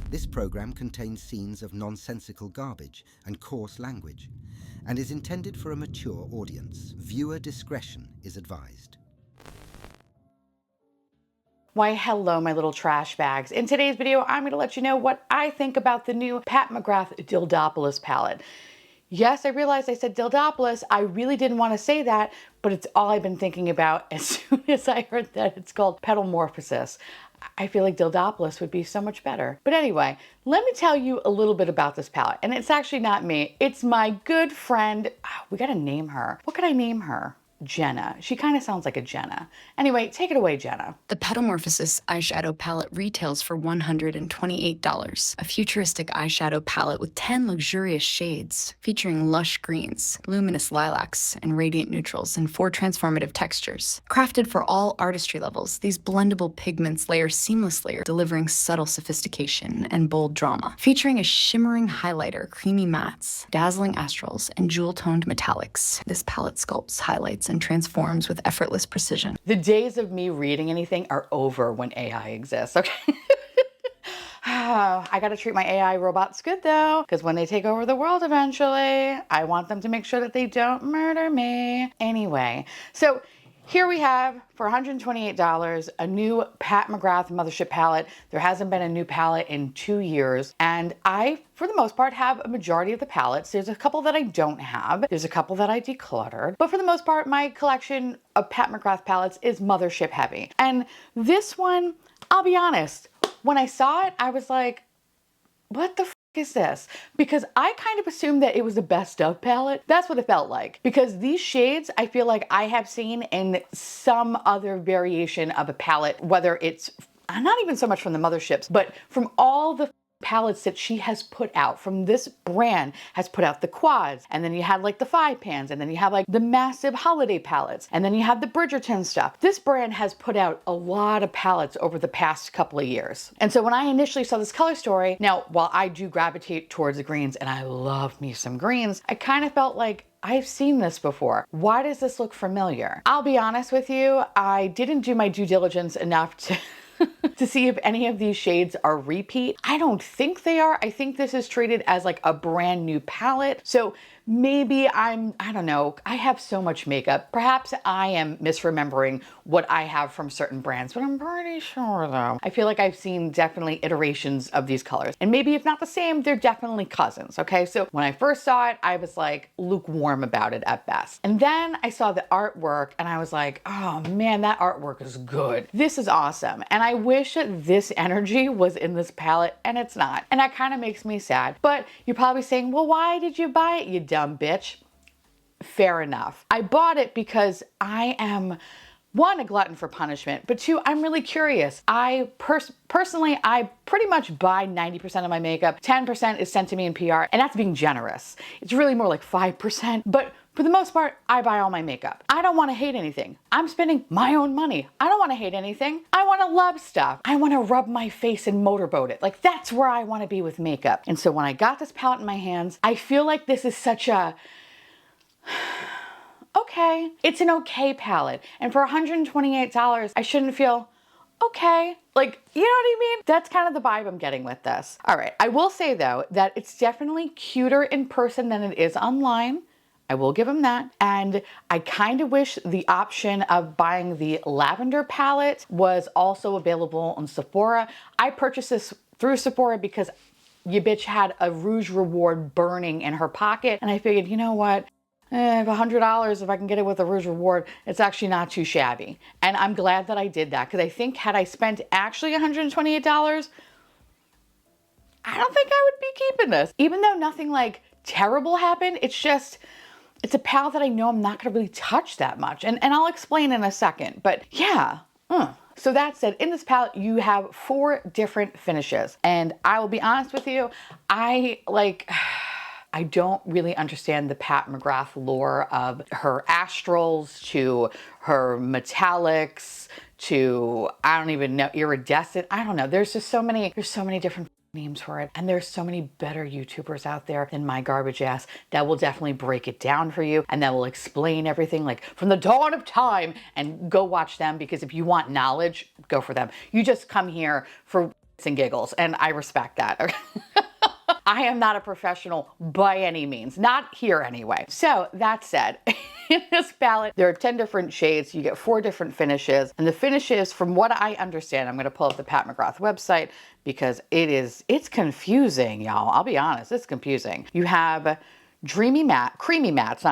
This program contains scenes of nonsensical garbage and coarse language and is intended for a mature audience. Viewer discretion is advised. Why, hello, my little trash bags. In today's video, I'm going to let you know what I think about the new Pat McGrath Dildopolis palette. Yes, I realized I said Dildopolis. I really didn't want to say that, but it's all I've been thinking about as soon as I heard that it's called Petalmorphosis. I feel like Dildopolis would be so much better. But anyway, let me tell you a little bit about this palette. And it's actually not me. It's my good friend. We got to name her. What could I name her? Jenna. She kind of sounds like a Jenna. Anyway, take it away, Jenna. The Petalmorphosis eyeshadow palette retails for $128. A futuristic eyeshadow palette with 10 luxurious shades, featuring lush greens, luminous lilacs, and radiant neutrals in 4 transformative textures. Crafted for all artistry levels, these blendable pigments layer seamlessly, delivering subtle sophistication and bold drama. Featuring a shimmering highlighter, creamy mattes, dazzling astrals, and jewel-toned metallics, this palette sculpts, highlights, and transforms with effortless precision. The days of me reading anything are over when AI exists, okay? I gotta treat my AI robots good though, because when they take over the world eventually, I want them to make sure that they don't murder me. Anyway, so here we have, for $128, a new Pat McGrath Mothership palette. There hasn't been a new palette in 2 years, and I, for the most part, have a majority of the palettes. There's a couple that I don't have. There's a couple that I decluttered, but for the most part, my collection of Pat McGrath palettes is Mothership heavy. And this one, I'll be honest, when I saw it, I was like, what the f is this? Because I kind of assumed that it was the best of palette. That's what it felt like. Because these shades, I feel like I have seen in some other variation of a palette, whether it's not even so much from the Motherships, but from all the palettes that she has put out. From this brand has put out the quads, and then you had like the 5-pans, and then you have like the massive holiday palettes, and then you have the Bridgerton stuff. This brand has put out a lot of palettes over the past couple of years. And so when I initially saw this color story, now while I do gravitate towards the greens and I love me some greens, I kind of felt like I've seen this before. Why does this look familiar? I'll be honest with you, I didn't do my due diligence enough to to see if any of these shades are repeat. I don't think they are. I think this is treated as like a brand new palette. So maybe I don't know, I have so much makeup. Perhaps I am misremembering what I have from certain brands, but I'm pretty sure though. I feel like I've seen definitely iterations of these colors. And maybe if not the same, they're definitely cousins, okay? So when I first saw it, I was like lukewarm about it at best. And then I saw the artwork and I was like, oh man, that artwork is good. This is awesome. And I wish that this energy was in this palette, and it's not. And that kind of makes me sad. But you're probably saying, well, why did you buy it, you dumb bitch? Fair enough. I bought it because I am, one, a glutton for punishment, but two, I'm really curious. I personally, I pretty much buy 90% of my makeup. 10% is sent to me in PR, and that's being generous. It's really more like 5%, but for the most part, I buy all my makeup. I don't want to hate anything. I'm spending my own money. I don't want to hate anything. I want to love stuff. I want to rub my face and motorboat it. Like, that's where I want to be with makeup. And so when I got this palette in my hands, I feel like this is such a, okay, it's an okay palette. And for $128, I shouldn't feel okay. Like, you know what I mean? That's kind of the vibe I'm getting with this. All right, I will say though, that it's definitely cuter in person than it is online. I will give them that. And I kind of wish the option of buying the lavender palette was also available on Sephora. I purchased this through Sephora because your bitch had a Rouge Reward burning in her pocket. And I figured, you know what? $100, if I can get it with a Rouge Reward, it's actually not too shabby. And I'm glad that I did that, because I think had I spent actually $128, I don't think I would be keeping this. Even though nothing like terrible happened, it's just, it's a palette that I know I'm not gonna really touch that much. And I'll explain in a second, but yeah. So that said, in this palette, you have 4 different finishes. And I will be honest with you, I don't really understand the Pat McGrath lore of her astrals to her metallics to, I don't even know, iridescent. I don't know. There's so many different names for it. And there's so many better YouTubers out there than my garbage ass that will definitely break it down for you and that will explain everything like from the dawn of time, and go watch them, because if you want knowledge, go for them. You just come here for and giggles, and I respect that. Okay? I am not a professional by any means, not here anyway. So that said, in this palette, there are 10 different shades. You get 4 different finishes, and the finishes, from what I understand, I'm gonna pull up the Pat McGrath website because it's confusing, y'all. I'll be honest, it's confusing. You have creamy mattes,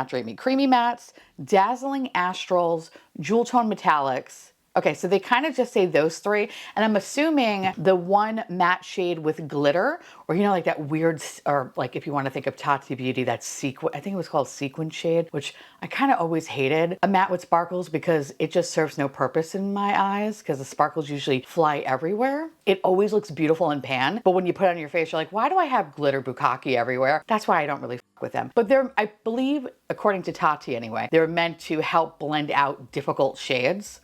dazzling astrals, jewel tone metallics. Okay, so they kind of just say those 3, and I'm assuming the one matte shade with glitter, or like that weird, or like if you want to think of Tati Beauty, that sequin, I think it was called sequin shade, which I kind of always hated a matte with sparkles because it just serves no purpose in my eyes because the sparkles usually fly everywhere. It always looks beautiful in pan, but when you put it on your face, you're like, why do I have glitter bukkake everywhere? That's why I don't really fuck with them. But they're, I believe, according to Tati anyway, they're meant to help blend out difficult shades.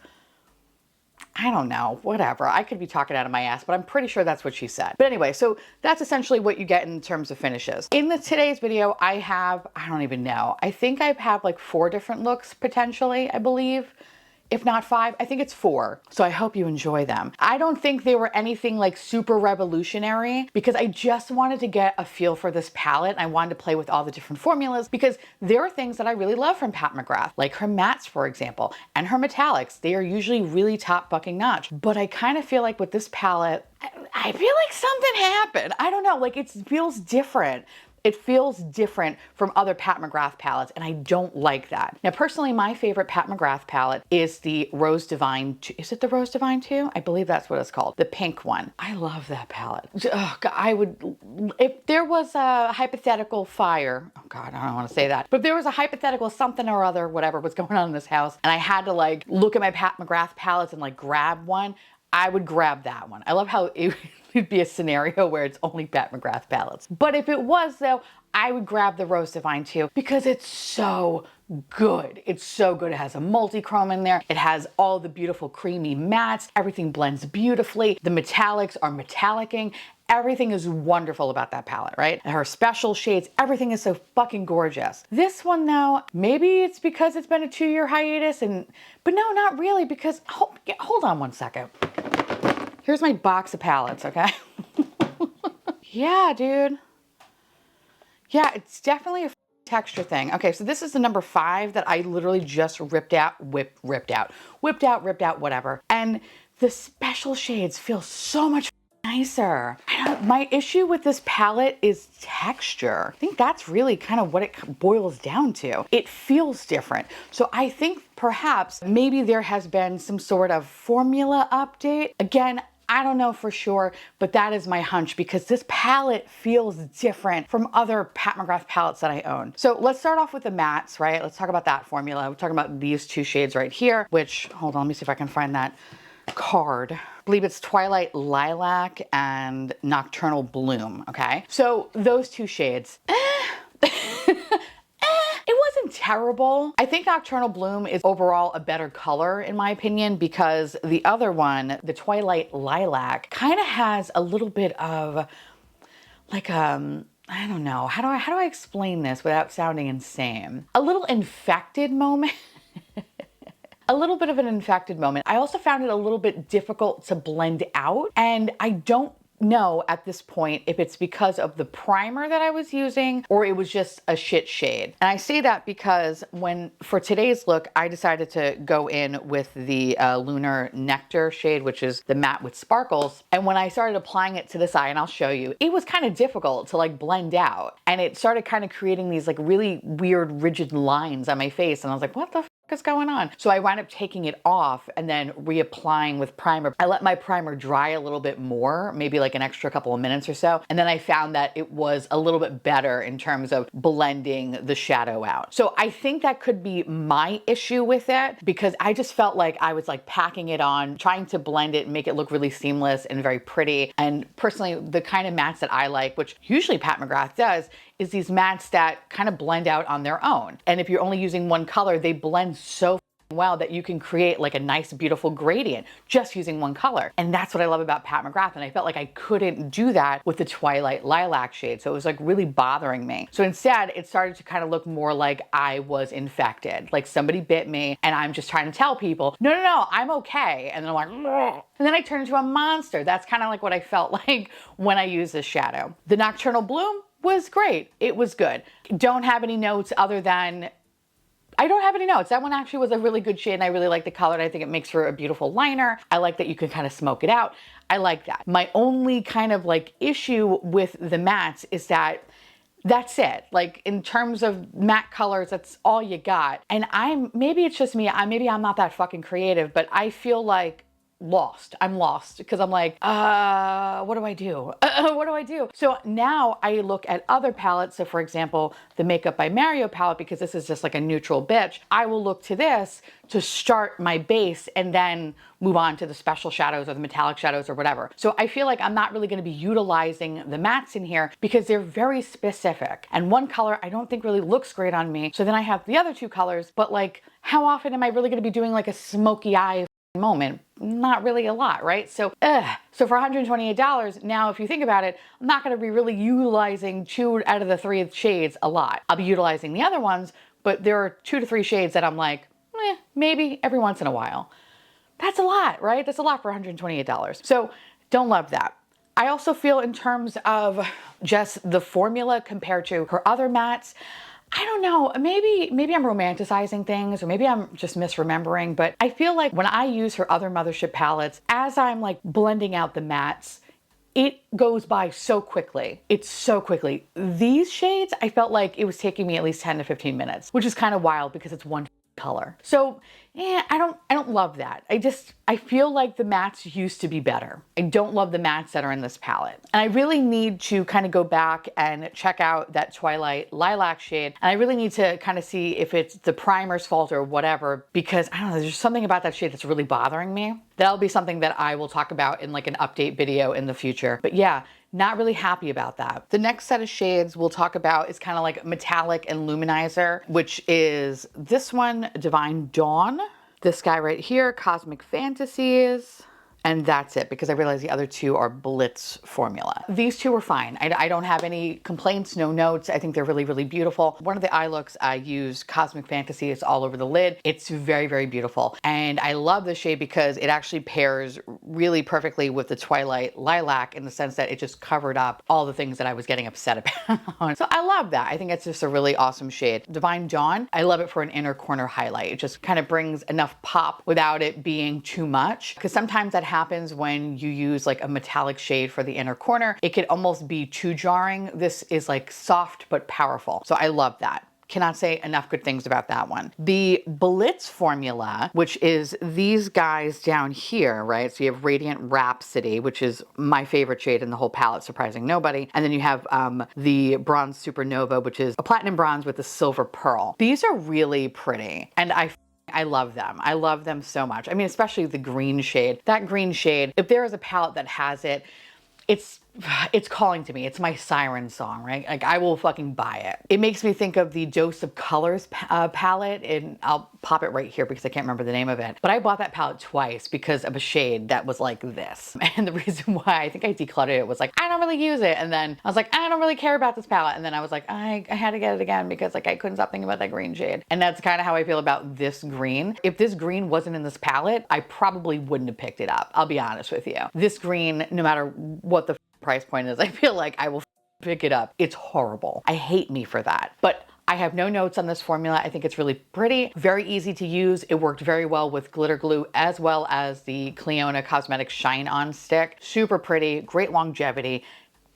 I don't know, whatever. I could be talking out of my ass, but I'm pretty sure that's what she said. But anyway, so that's essentially what you get in terms of finishes. In today's video, I don't even know. I think I have like 4 different looks potentially, I believe. If not 5, I think it's 4. So I hope you enjoy them. I don't think they were anything like super revolutionary because I just wanted to get a feel for this palette. I wanted to play with all the different formulas because there are things that I really love from Pat McGrath, like her mattes, for example, and her metallics. They are usually really top fucking notch. But I kind of feel like with this palette, I feel like something happened. I don't know, like it feels different. It feels different from other Pat McGrath palettes, and I don't like that. Now, personally, my favorite Pat McGrath palette is the Rose Divine. Is it the Rose Divine 2? I believe that's what it's called. The pink one. I love that palette. Oh, God, I would, if there was a hypothetical fire, oh God, I don't want to say that, but if there was a hypothetical something or other, whatever was going on in this house, and I had to like look at my Pat McGrath palettes and like grab one, I would grab that one. I love how it'd be a scenario where it's only Pat McGrath palettes. But if it was though, I would grab the Rose Divine 2 because it's so good. It's so good. It has a multi-chrome in there. It has all the beautiful creamy mattes. Everything blends beautifully. The metallics are metallicing. Everything is wonderful about that palette, right? And her special shades, everything is so fucking gorgeous. This one though, maybe it's because it's been a 2-year hiatus but no, not really because, hold on one second. Here's my box of palettes, okay? Yeah, dude. Yeah, it's definitely a texture thing. Okay, so this is the number 5 that I literally just whipped out, whatever. And the special shades feel so much nicer. My issue with this palette is texture. I think that's really kind of what it boils down to. It feels different. So I think perhaps maybe there has been some sort of formula update. Again, I don't know for sure, but that is my hunch because this palette feels different from other Pat McGrath palettes that I own. So let's start off with the mattes, right? Let's talk about that formula. We're talking about these 2 shades right here, which, hold on, let me see if I can find that card. I believe it's Twilight Lilac and Nocturnal Bloom, okay? So those 2 shades, it wasn't terrible. I think Nocturnal Bloom is overall a better color in my opinion because the other one, the Twilight Lilac, kind of has a little bit of like I don't know, how do I explain this without sounding insane? A little infected moment. A little bit of an infected moment. I also found it a little bit difficult to blend out, and I don't know at this point if it's because of the primer that I was using or it was just a shit shade. And I say that because for today's look, I decided to go in with the Lunar Nectar shade, which is the matte with sparkles. And when I started applying it to this eye, and I'll show you, it was kind of difficult to like blend out. And it started kind of creating these like really weird rigid lines on my face. And I was like, what the is going on? So I wound up taking it off and then reapplying with primer. I let my primer dry a little bit more, maybe like an extra couple of minutes or so. And then I found that it was a little bit better in terms of blending the shadow out. So I think that could be my issue with it because I just felt like I was like packing it on, trying to blend it and make it look really seamless and very pretty. And personally, the kind of mattes that I like, which usually Pat McGrath does, is these mattes that kind of blend out on their own. And if you're only using one color, they blend so well that you can create like a nice, beautiful gradient just using one color. And that's what I love about Pat McGrath. And I felt like I couldn't do that with the Twilight Lilac shade. So it was like really bothering me. So instead, it started to kind of look more like I was infected. Like somebody bit me and I'm just trying to tell people, no, no, no, I'm okay. And then I'm like, bleh. And then I turned into a monster. That's kind of like what I felt like when I used this shadow. The Nocturnal Bloom was great. It was good. Don't have any notes other than I don't have any notes. That one actually was a really good shade and I really like the color and I think it makes for a beautiful liner. I like that you can kind of smoke it out. I like that. My only kind of like issue with the mattes is that that's it. Like in terms of matte colors, that's all you got. And maybe it's just me. Maybe I'm not that fucking creative, but I feel like lost. I'm lost because I'm like, what do I do? What do I do? So now I look at other palettes. So for example, the Makeup by Mario palette, because this is just like a neutral bitch, I will look to this to start my base and then move on to the special shadows or the metallic shadows or whatever. So I feel like I'm not really going to be utilizing the mattes in here because they're very specific. And one color I don't think really looks great on me. So then I have the other two colors, but like how often am I really going to be doing like a smoky eye moment? Not really a lot, right? So for $128, now if you think about it, I'm not going to be really utilizing 2 out of the 3 shades a lot. I'll be utilizing the other ones, but there are 2 to 3 shades that I'm like, maybe every once in a while. That's a lot, right? That's a lot for $128. So don't love that. I also feel in terms of just the formula compared to her other mattes, I don't know, maybe I'm romanticizing things or maybe I'm just misremembering, but I feel like when I use her other Mothership palettes, as I'm like blending out the mattes, it goes by so quickly. It's so quickly. These shades, I felt like it was taking me at least 10 to 15 minutes, which is kind of wild because it's one color. So I don't love that. I feel like the mattes used to be better. I don't love the mattes that are in this palette. And I really need to kind of go back and check out that Twilight Lilac shade. And I really need to kind of see if it's the primer's fault or whatever, because I don't know, there's something about that shade that's really bothering me. That'll be something that I will talk about in like an update video in the future. But yeah, not really happy about that. The next set of shades we'll talk about is kind of like metallic and luminizer, which is this one, Divine Dawn. This guy right here, Cosmic Fantasies. And that's it, because I realize the other 2 are Blitz formula. These 2 are fine. I don't have any complaints, no notes. I think they're really, really beautiful. One of the eye looks I use Cosmic Fantasy. It's all over the lid. It's very, very beautiful. And I love this shade because it actually pairs really perfectly with the Twilight Lilac in the sense that it just covered up all the things that I was getting upset about. So I love that. I think it's just a really awesome shade. Divine Dawn, I love it for an inner corner highlight. It just kind of brings enough pop without it being too much. Because sometimes that happens when you use like a metallic shade for the inner corner. It could almost be too jarring. This is like soft but powerful. So I love that. Cannot say enough good things about that one. The Blitz formula, which is these guys down here, right? So you have Radiant Rhapsody, which is my favorite shade in the whole palette, surprising nobody. And then you have the Bronze Supernova, which is a platinum bronze with a silver pearl. These are really pretty. And I love them. I love them so much. I mean, especially the green shade. That green shade, if there is a palette that has it, it's calling to me. It's my siren song, right? Like I will fucking buy it. It makes me think of the Dose of Colors palette, and I'll pop it right here because I can't remember the name of it. But I bought that palette twice because of a shade that was like this. And the reason why I think I decluttered it was like, I don't really use it. And then I was like, I don't really care about this palette. And then I was like, I had to get it again because like I couldn't stop thinking about that green shade. And that's kind of how I feel about this green. If this green wasn't in this palette, I probably wouldn't have picked it up. I'll be honest with you. This green, no matter what the price point is, I feel like I will pick it up. It's horrible. I hate me for that. But I have no notes on this formula. I think it's really pretty, very easy to use. It worked very well with glitter glue as well as the Clionadh Cosmetics Shine On Stick. Super pretty, great longevity,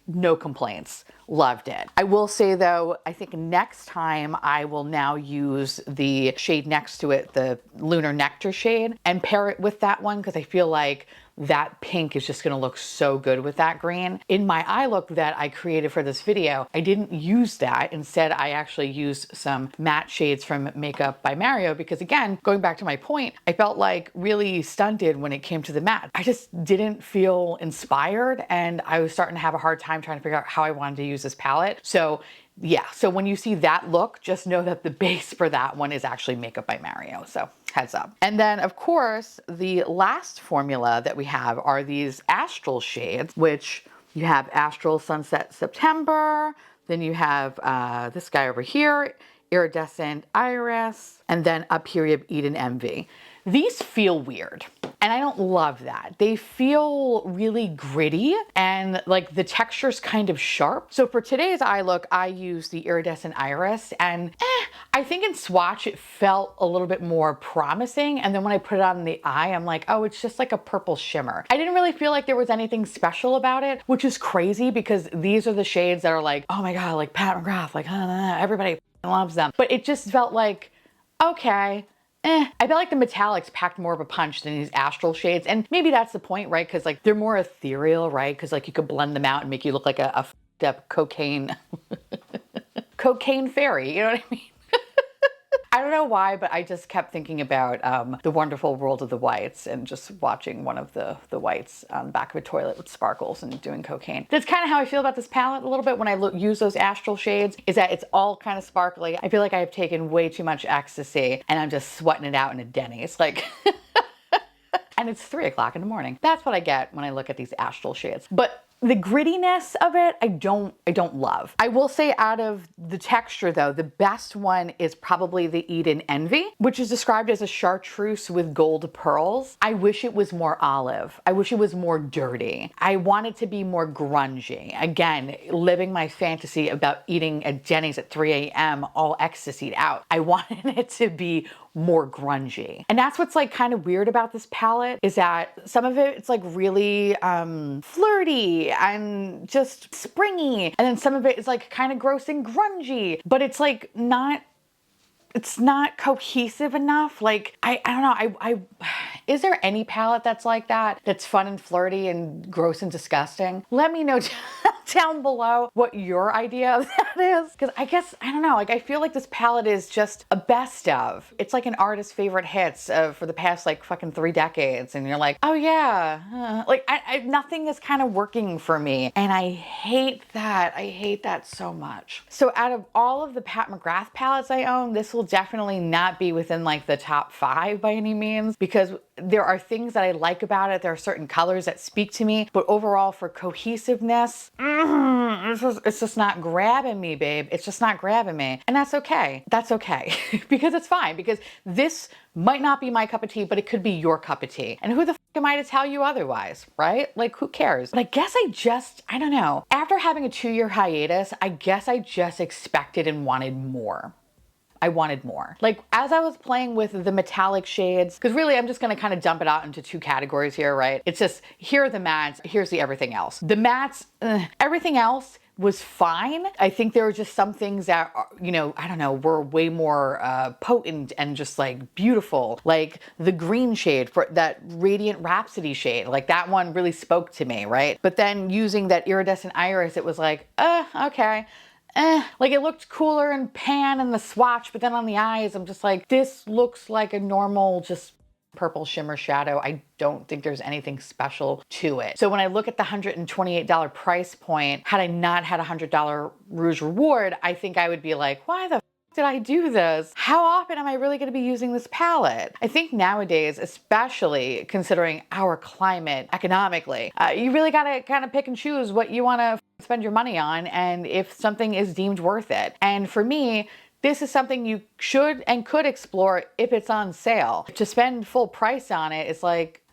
no complaints. Loved it. I will say though, I think next time I will now use the shade next to it, the Lunar Nectar shade, and pair it with that one because I feel like that pink is just gonna look so good with that green. In my eye look that I created for this video, I didn't use that. Instead, I actually used some matte shades from Makeup by Mario because again, going back to my point, I felt like really stunted when it came to the matte. I just didn't feel inspired and I was starting to have a hard time trying to figure out how I wanted to use this palette. So Yeah, so when you see that look, just know that the base for that one is actually Makeup by Mario, so heads up. And then of course, the last formula that we have are these astral shades, which you have Astral Sunset September, then you have this guy over here, Iridescent Iris, and then up here you have Eden Envy. These feel weird, and I don't love that. They feel really gritty, and like the texture's kind of sharp. So for today's eye look, I used the Iridescent Iris, and I think in swatch it felt a little bit more promising, and then when I put it on the eye, I'm like, oh, it's just like a purple shimmer. I didn't really feel like there was anything special about it, which is crazy because these are the shades that are like, oh my god, like Pat McGrath, like everybody loves them. But it just felt like, okay, I felt like the metallics packed more of a punch than these astral shades. And maybe that's the point, right? Because like they're more ethereal, right? Because like you could blend them out and make you look like a f***ed up cocaine fairy, you know what I mean? I don't know why, but I just kept thinking about The Wonderful World of the Whites and just watching one of the whites on the back of a toilet with sparkles and doing cocaine. That's kind of how I feel about this palette a little bit when I use those astral shades, is that it's all kind of sparkly. I feel like I've taken way too much ecstasy and I'm just sweating it out in a Denny's. Like, and it's 3 o'clock in the morning. That's what I get when I look at these astral shades. But the grittiness of it, I don't love. I will say out of the texture though, the best one is probably the Eden Envy, which is described as a chartreuse with gold pearls. I wish it was more olive. I wish it was more dirty. I want it to be more grungy. Again, living my fantasy about eating at Denny's at 3 a.m. all ecstasied out. I wanted it to be more grungy. And that's what's like kind of weird about this palette, is that some of it's like really flirty and just springy, and then some of it is like kind of gross and grungy, but it's like it's not cohesive enough. Like, I don't know, is there any palette that's like that, that's fun and flirty and gross and disgusting? Let me know down below what your idea of that is. Because I guess, I don't know, like I feel like this palette is just a best of. It's like an artist's favorite hits for the past like fucking 3 decades. And you're like, oh yeah, like nothing is kind of working for me. And I hate that. I hate that so much. So out of all of the Pat McGrath palettes I own, this will definitely not be within like the top 5 by any means, because there are things that I like about it. There are certain colors that speak to me, but overall for cohesiveness, it's just not grabbing me, babe. It's just not grabbing me. And that's okay. That's okay. Because it's fine, because this might not be my cup of tea, but it could be your cup of tea. And who the f am I to tell you otherwise, right? Like, who cares? But I guess I don't know. After having a 2-year hiatus, I guess I just expected and wanted more. I wanted more. Like, as I was playing with the metallic shades, because really I'm just gonna kind of dump it out into 2 categories here, right? It's just, here are the mattes, here's the everything else. The mattes, everything else was fine. I think there were just some things that, you know, I don't know, were way more potent and just like beautiful. Like the green shade, for that Radiant Rhapsody shade, like that one really spoke to me, right? But then using that Iridescent Iris, it was like, okay. Like it looked cooler in pan in the swatch, but then on the eyes, I'm just like, this looks like a normal, just purple shimmer shadow. I don't think there's anything special to it. So when I look at the $128 price point, had I not had a $100 Rouge Reward, I think I would be like, why the f did I do this? How often am I really going to be using this palette? I think nowadays, especially considering our climate economically, you really got to kind of pick and choose what you want to spend your money on, and if something is deemed worth it. And for me, this is something you should and could explore if it's on sale. To spend full price on it is like,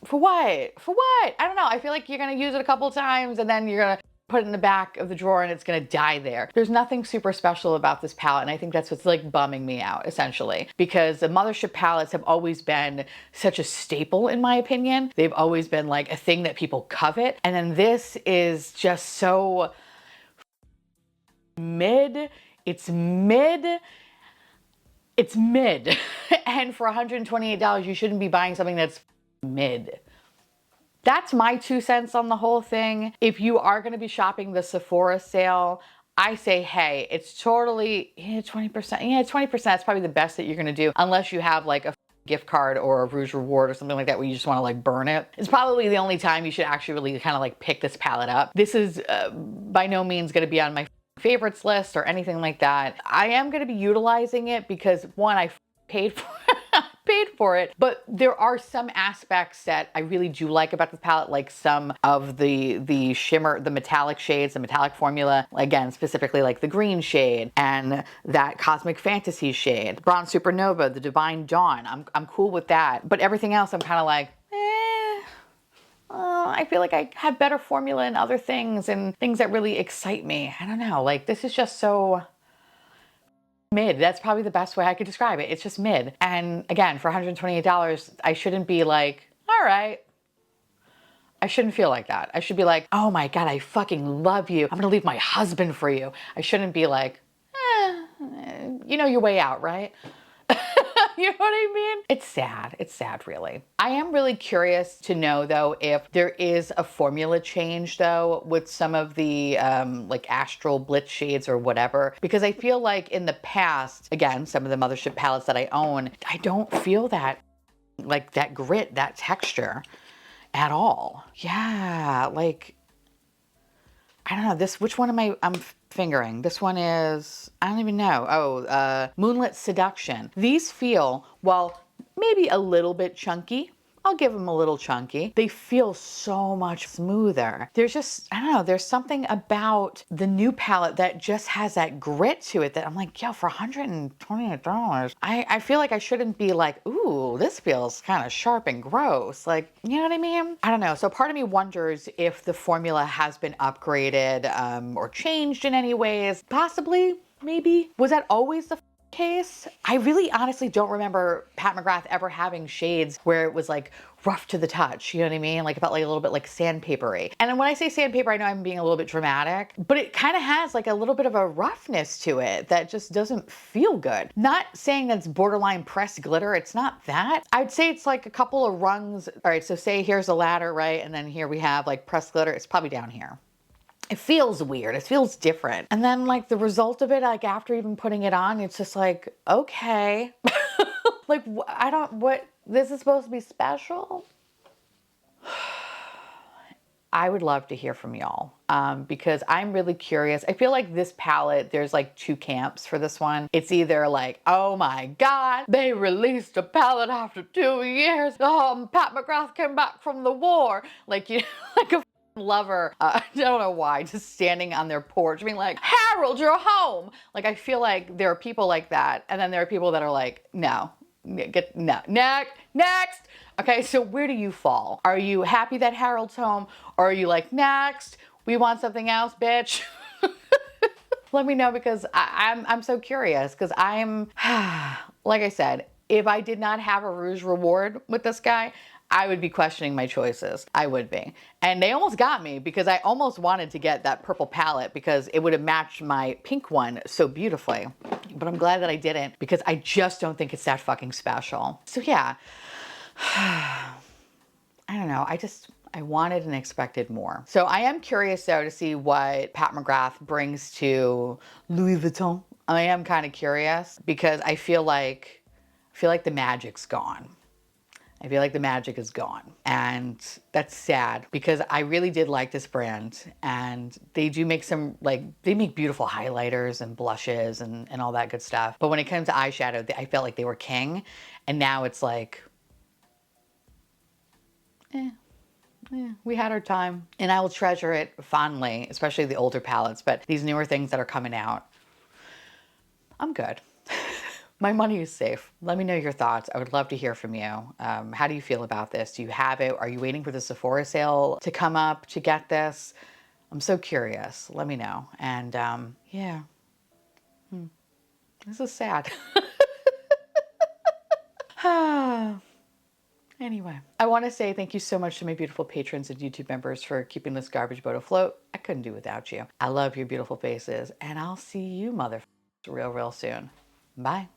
for what? For what? I don't know. I feel like you're going to use it a couple times and then you're going to put it in the back of the drawer and it's gonna die there. There's nothing super special about this palette, and I think that's what's like bumming me out, essentially, because the Mothership palettes have always been such a staple in my opinion. They've always been like a thing that people covet, and then this is just so mid. It's mid. It's mid. And for $128, you shouldn't be buying something that's mid. That's my 2 cents on the whole thing. If you are going to be shopping the Sephora sale, I say, hey, it's totally, 20%. Yeah, 20%. That's probably the best that you're going to do, unless you have like a gift card or a Rouge Reward or something like that where you just want to like burn it. It's probably the only time you should actually really kind of like pick this palette up. This is by no means going to be on my favorites list or anything like that. I am going to be utilizing it because one, I paid for paid for it, but there are some aspects that I really do like about the palette, like some of the shimmer, the metallic shades, the metallic formula, again, specifically like the green shade and that Cosmic Fantasy shade, Bronze Supernova, the Divine Dawn. I'm cool with that, but everything else I'm kind of like, I feel like I have better formula in other things and things that really excite me. I don't know, like this is just so mid. That's probably the best way I could describe it. It's just mid. And again, for $128, I shouldn't be like, all right. I shouldn't feel like that. I should be like, oh my God, I fucking love you. I'm gonna leave my husband for you. I shouldn't be like, you know your way out, right? You know what I mean? It's sad. It's sad, really. I am really curious to know, though, if there is a formula change, though, with some of the like astral blitz shades or whatever, because I feel like in the past, again, some of the Mothership palettes that I own, I don't feel that, like that grit, that texture at all. Yeah, like, I don't know, this, which one am I'm fingering? This one is, I don't even know. Oh, Moonlit Seduction. These feel, well, maybe a little bit chunky. I'll give them a little chunky. They feel so much smoother. There's just, I don't know, there's something about the new palette that just has that grit to it that I'm like, yo, for $128, I feel like I shouldn't be like, ooh, this feels kind of sharp and gross. Like, you know what I mean? I don't know. So part of me wonders if the formula has been upgraded or changed in any ways. Possibly, maybe. Was that always the case? I really honestly don't remember Pat McGrath ever having shades where it was like rough to the touch, you know what I mean? Like it felt like a little bit like sandpapery. And when I say sandpaper, I know I'm being a little bit dramatic, but it kind of has like a little bit of a roughness to it that just doesn't feel good. Not saying that's borderline pressed glitter, it's not that. I'd say it's like a couple of rungs. All right, so say here's a ladder, right? And then here we have like pressed glitter, it's probably down here. It feels weird. It feels different. And then like the result of it, like after even putting it on, it's just like, okay. Like, this is supposed to be special? I would love to hear from y'all because I'm really curious. I feel like this palette, there's like two camps for this one. It's either like, oh my God, they released a palette after 2 years. Pat McGrath came back from the war. Like, you know, like a lover, I don't know why, just standing on their porch being like, Harold, you're home. Like, I feel like there are people like that. And then there are people that are like, no, next. Okay, so where do you fall? Are you happy that Harold's home? Or are you like, next, we want something else, bitch? Let me know because I'm so curious because I'm, like I said, if I did not have a Rouge reward with this guy, I would be questioning my choices. I would be. And they almost got me because I almost wanted to get that purple palette because it would have matched my pink one so beautifully. But I'm glad that I didn't because I just don't think it's that fucking special. So yeah, I don't know. I wanted and expected more. So I am curious though to see what Pat McGrath brings to Louis Vuitton. I am kind of curious because I feel like the magic's gone. I feel like the magic is gone. And that's sad because I really did like this brand and they do make some, like, they make beautiful highlighters and blushes and all that good stuff. But when it comes to eyeshadow, I felt like they were king. And now it's like, we had our time. And I will treasure it fondly, especially the older palettes. But these newer things that are coming out, I'm good. My money is safe. Let me know your thoughts. I would love to hear from you. How do you feel about this? Do you have it? Are you waiting for the Sephora sale to come up to get this? I'm so curious. Let me know. And yeah, this is sad. Anyway, I want to say thank you so much to my beautiful patrons and YouTube members for keeping this garbage boat afloat. I couldn't do without you. I love your beautiful faces, and I'll see you, motherfuckers, real soon. Bye.